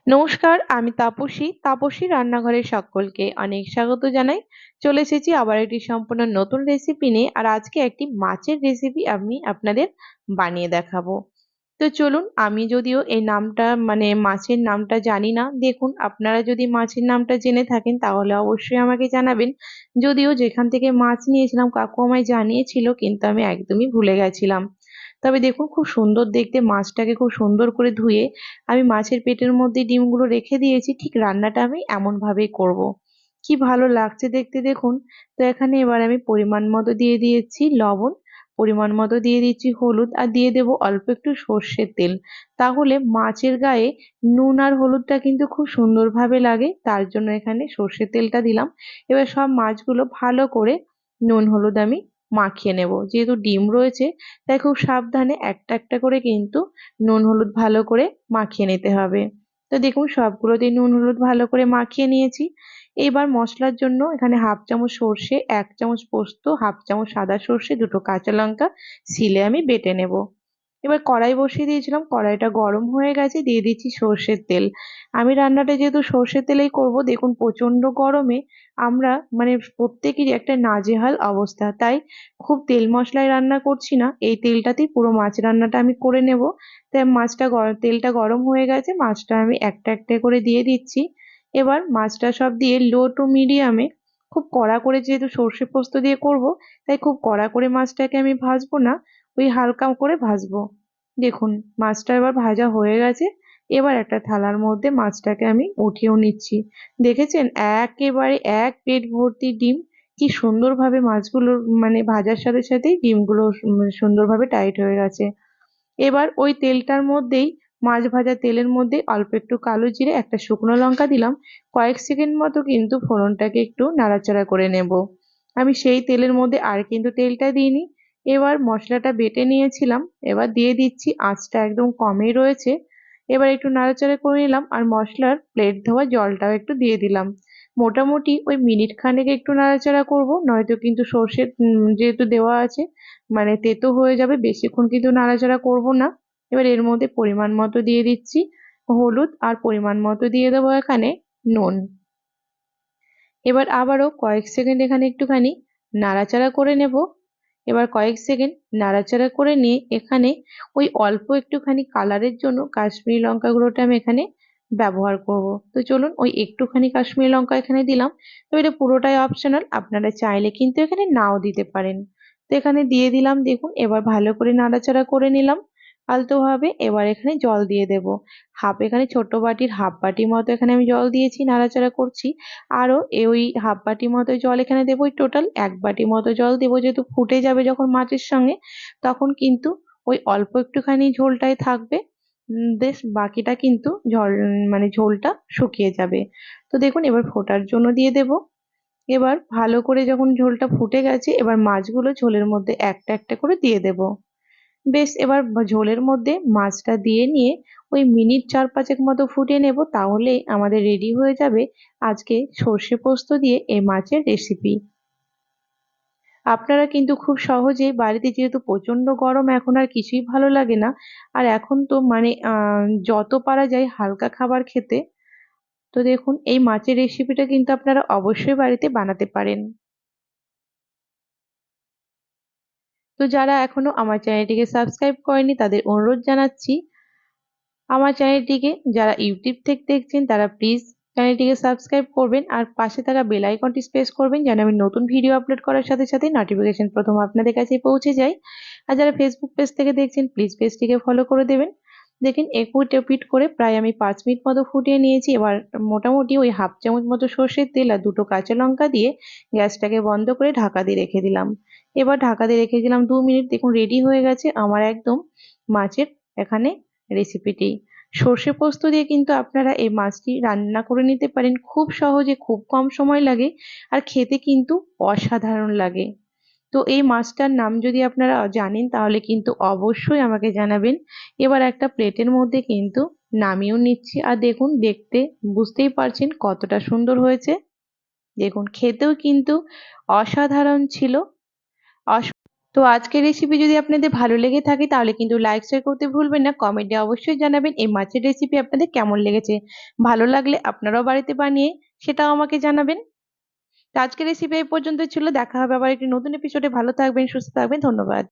নমস্কার, আমি তাপসী রান্নাঘরে সকলকে অনেক স্বাগত জানাই। চলে এসেছি আবার একটি সম্পূর্ণ নতুন রেসিপি নিয়ে। আর আজকে একটি মাছের রেসিপি আমি আপনাদের বানিয়ে দেখাবো। তো চলুন, আমি যদিও এই নামটা মাছের নামটা জানি না। দেখুন, আপনারা যদি মাছের নামটা জেনে থাকেন তাহলে অবশ্যই আমাকে জানাবেন। যদিও যেখান থেকে মাছ নিয়েছিলাম কাকু আমায় জানিয়েছিল, কিন্তু আমি একদমই ভুলে গেছিলাম। তবে দেখুন, খুব সুন্দর দেখতে মাছটাকে খুব সুন্দর করে ধুয়ে আমি মাছের পেটের মধ্যে ডিমগুলো রেখে দিয়েছি। ঠিক রান্নাটা আমি এমন ভাবেই করব। কি ভালো লাগছে দেখতে দেখুন। তো এখানে এবার আমি পরিমাণ মতো দিয়ে দিয়েছি লবণ, পরিমাণ মতো দিয়ে দিচ্ছি হলুদ, আর দিয়ে দেব অল্প একটু সর্ষের তেল। তাহলে মাছের গায়ে নুন আর হলুদটা কিন্তু খুব সুন্দরভাবে লাগে, তার জন্য এখানে সর্ষের তেলটা দিলাম। এবার সব মাছগুলো ভালো করে নুন হলুদ আমি মাখিয়ে নেব। যেহেতু ডিম রয়েছে তাই খুব সাবধানে একটা একটা করে কিন্তু নুন হলুদ ভালো করে মাখিয়ে নিতে হবে। তো দেখুন, সবগুলোতেই নুন হলুদ ভালো করে মাখিয়ে নিয়েছি। এবার মশলার জন্য এখানে হাফ চামচ সর্ষে, 1 চামচ পোস্ত, হাফ চামচ সাদা সর্ষে, 2টো কাঁচা লঙ্কা শিলে আমি বেটে নেব। এবার কড়াই বসিয়ে দিয়েছিলাম, কড়াইটা গরম হয়ে গেছে, দিয়ে দিচ্ছি সর্ষের তেল। আমি রান্নাটা যেহেতু সর্ষের তেলেই করব, দেখুন প্রচন্ড গরমে আমরা প্রত্যেকেরই একটা নাজেহাল অবস্থা, তাই খুব তেল মশলায় রান্না করছি না, এই তেলটাতেই পুরো মাছ রান্নাটা আমি করে নেব। তাই তেলটা গরম হয়ে গেছে, মাছটা আমি একটা একটা করে দিয়ে দিচ্ছি। এবার মাছটা সব দিয়ে লো টু মিডিয়ামে, খুব কড়া করে যেহেতু সর্ষে পোস্ত দিয়ে করব, তাই খুব কড়া করে মাছটাকে আমি ভাজবো না, ওই হালকা করে ভাজবো। দেখুন, মাছটা এবার ভাজা হয়ে গেছে। এবার একটা থালার মধ্যে মাছটাকে আমি উঠিয়েও নিচ্ছি। দেখেছেন, একেবারে এক পেট ভর্তি ডিম। কি সুন্দরভাবে মাছগুলোর ভাজার সাথে সাথেই ডিমগুলো সুন্দরভাবে টাইট হয়ে গেছে। এবার ওই তেলটার মধ্যেই, মাছ ভাজা তেলের মধ্যে অল্প একটু কালো জিরে, একটা শুকনো লঙ্কা দিলাম। কয়েক সেকেন্ড মতো কিন্তু ফোড়নটাকে একটু নাড়াচাড়া করে নেব। আমি সেই তেলের মধ্যে আর কিন্তু তেলটা দিইনি। এবার মশলাটা বেটে নিয়েছিলাম, এবার দিয়ে দিচ্ছি, আঁচটা একদম কমই রয়েছে। এবার একটু নাড়াচাড়া করে নিলাম, আর মশলার প্লেট ধোয়া জলটাও একটু দিয়ে দিলাম। মোটামুটি ওই মিনিট খানেক একটু নাড়াচাড়া করব, নয়তো কিন্তু সর্ষে যেহেতু দেওয়া আছে, তেতো হয়ে যাবে, বেশিক্ষণ কিন্তু নাড়াচাড়া করব না। এবার এর মধ্যে পরিমাণ মতো দিয়ে দিচ্ছি হলুদ, আর পরিমাণ মতো দিয়ে দেবো এখানে নুন। এবার আবারও কয়েক সেকেন্ড এখানে একটুখানি নাড়াচাড়া করে নেব। এবার কয়েক সেকেন্ড নাড়াচাড়া করে নিয়ে এখানে ওই অল্প একটুখানি কালারের জন্য কাশ্মীরি লঙ্কা গুঁড়োটা আমি এখানে ব্যবহার করব। তো চলুন, ওই একটুখানি কাশ্মীরি লঙ্কা এখানে দিলাম। তো এটা পুরোটাই অপশনাল, আপনারা চাইলে কিন্তু এখানে নাও দিতে পারেন। তো এখানে দিয়ে দিলাম, দেখুন এবার ভালো করে নাড়াচাড়া করে নিলাম আলতোভাবে। এবার এখানে জল দিয়ে দেব। এখানে ছোট বাটির হাফ বাটি মতো এখানে আমি জল দিয়েছি, নাড়াচাড়া করছি। আরো ওই হাফ বাটি মতো জল এখানে দেবো, ওই টোটাল 1 বাটি মতো জল দেবো, যেহেতু ফুটে যাবে যখন মাছের সঙ্গে, তখন কিন্তু ওই অল্প একটুখানি ঝোলটাই থাকবে। বেশ বাকিটা কিন্তু ঝোলটা শুকিয়ে যাবে। তো দেখুন, এবার ফোটার জন্য দিয়ে দেব। এবার ভালো করে যখন ঝোলটা ফুটে গেছে, এবার মাছগুলো ঝোলের মধ্যে একটা একটা করে দিয়ে দেব। বেশ, এবার ঝোলের মধ্যে মাছটা দিয়ে নিয়ে ওই মিনিট 4-5 মতো ফুটিয়ে নেব, তাহলেই আমাদের রেডি হয়ে যাবে আজকে সর্ষে পোস্ত দিয়ে এই মাছের রেসিপি। আপনারা কিন্তু খুব সহজেই বাড়িতে, যেহেতু প্রচন্ড গরম এখন আর কিছুই ভালো লাগে না, আর এখন তো যত পারা যায় হালকা খাবার খেতে, তো দেখুন এই মাছের রেসিপিটা কিন্তু আপনারা অবশ্যই বাড়িতে বানাতে পারেন। তো যারা এখনো আমার চ্যানেলটিকে সাবস্ক্রাইব করেনি তাদের অনুরোধ জানাচ্ছি, আমার চ্যানেলটিকে যারা ইউটিউব থেকে দেখছেন তারা প্লিজ চ্যানেলটিকে সাবস্ক্রাইব করবেন, আর পাশে থাকা বেল আইকনটি প্রেস করবেন, যেন আমি নতুন ভিডিও আপলোড করার সাথে সাথে নোটিফিকেশন প্রথম আপনাদের কাছে পৌঁছে যায়। আর যারা ফেসবুক পেজ থেকে দেখছেন প্লিজ পেজটিকে ফলো করে দেবেন। দেখুন, এপিট ওপিট করে প্রায় আমি 5 মিনিট মতো ফুটিয়ে নিয়েছি। এবার মোটামুটি ওই হাফ চামচ মতো সর্ষের তেল আর 2টো কাঁচা লঙ্কা দিয়ে গ্যাসটাকে বন্ধ করে ঢাকা দিয়ে রেখে দিলাম। এবার ঢাকা দিয়ে রেখে দিলাম 2 মিনিট। দেখুন রেডি হয়ে গেছে আমার একদম মাছের এখানে রেসিপিটি। সর্ষে পোস্ত দিয়ে কিন্তু আপনারা এই মাছটি রান্না করে নিতে পারেন খুব সহজে, খুব কম সময় লাগে, আর খেতে কিন্তু অসাধারণ লাগে। তো এই মাছটার নাম যদি আপনারা জানেন তাহলে কিন্তু অবশ্যই আমাকে জানাবেন। এবার একটা প্লেটের মধ্যে কিন্তু নামিয়েও নিচ্ছি, আর দেখুন দেখতে বুঝতেই পারছেন কতটা সুন্দর হয়েছে। দেখুন খেতেও কিন্তু অসাধারণ ছিল। তো আজকের রেসিপি যদি আপনাদের ভালো লেগে থাকে তাহলে কিন্তু লাইক শেয়ার করতে ভুলবেন না। কমেন্টে অবশ্যই জানাবেন এই মাছের রেসিপি আপনাদের কেমন লেগেছে। ভালো লাগলে আপনারাও বাড়িতে বানিয়ে সেটাও আমাকে জানাবেন। তো আজকের রেসিপি এই পর্যন্ত ছিল। দেখা হবে আবার একটি নতুন এপিসোডে। ভালো থাকবেন, সুস্থ থাকবেন। ধন্যবাদ।